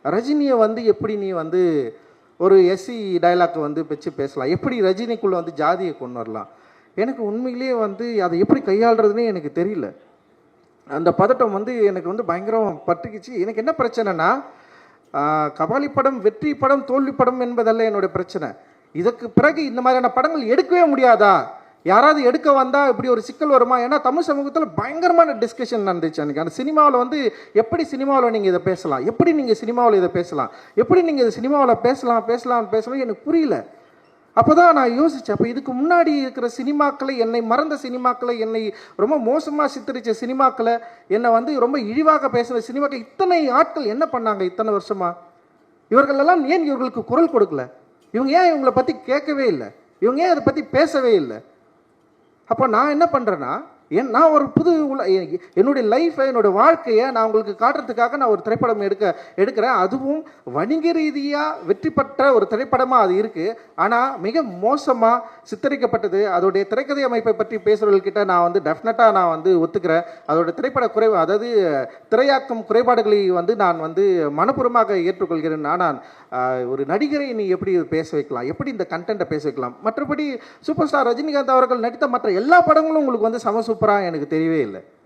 ரஜினியை வந்து எப்படி நீ வந்து ஒரு எஸ்சி டைலாக் வந்து வச்சு பேசலாம், எப்படி ரஜினிக்குள்ளே வந்து ஜாதியை கொண்டு வரலாம்? எனக்கு உண்மையிலேயே வந்து அதை எப்படி கையாளுறதுனே எனக்கு தெரியல. அந்த பதட்டம் வந்து எனக்கு வந்து பயங்கரம் பட்டுக்குச்சு. எனக்கு என்ன பிரச்சனைனா, கபாலி படம் வெற்றி படம் தோல்வி படம் என்பதல்ல என்னுடைய பிரச்சனை. இதற்கு பிறகு இந்த மாதிரியான படங்கள் எடுக்கவே முடியாதா? யாராவது எடுக்க வந்தால் இப்படி ஒரு சிக்கல் வருமா? ஏன்னா தமிழ் சமூகத்தில் பயங்கரமான டிஸ்கஷன் நடந்துச்சு அன்றைக்கி. அந்த சினிமாவில் வந்து எப்படி சினிமாவில் நீங்கள் இதை பேசலாம், எப்படி நீங்கள் சினிமாவில் இதை பேசலாம், எப்படி நீங்கள் இதை சினிமாவில் பேசலாம் எனக்கு புரியல. அப்போ தான் நான் யோசித்தேன், அப்போ இதுக்கு முன்னாடி இருக்கிற சினிமாக்களை, என்னை மறந்த சினிமாக்களை, என்னை ரொம்ப மோசமாக சித்தரித்த சினிமாக்களை, என்னை வந்து ரொம்ப இழிவாக பேசுகிற சினிமாக்கள், இத்தனை ஆட்கள் என்ன பண்ணாங்க இத்தனை வருஷமாக? இவர்களெல்லாம் ஏன் இவர்களுக்கு குரல் கொடுக்கல? இவங்க ஏன் இவங்களை பற்றி கேட்கவே இல்லை? இவங்க ஏன் அதை பற்றி பேசவே இல்லை? அப்போ நான் என்ன பண்ணுறேன்னா, நான் ஒரு என்னுடைய லைஃப்பை, என்னுடைய வாழ்க்கையை நான் உங்களுக்கு காட்டுறதுக்காக நான் ஒரு திரைப்படம் எடுக்கிறேன். அதுவும் வணிக ரீதியாக வெற்றி பெற்ற ஒரு திரைப்படமாக அது இருக்குது. ஆனால் மிக மோசமாக சித்தரிக்கப்பட்டது. அதோடைய திரைக்கதை அமைப்பை பற்றி பேசுகிறவர்கிட்ட நான் வந்து டெஃபினட்டாக நான் வந்து ஒத்துக்கிறேன். அதோட திரைப்பட குறைவு, அதாவது திரையாக்கம் குறைபாடுகளை வந்து நான் வந்து மனப்பூர்வமாக ஏற்றுக்கொள்கிறேன். ஆனால் ஒரு நடிகரை நீ எப்படி பேச வைக்கலாம், எப்படி இந்த கண்டென்ட்டை பேச வைக்கலாம்? மற்றபடி சூப்பர் ஸ்டார் ரஜினிகாந்த் அவர்கள் நடித்த மற்ற எல்லா படங்களும் உங்களுக்கு வந்து சம சூப்பராக எனக்கு தெரியவே இல்லை.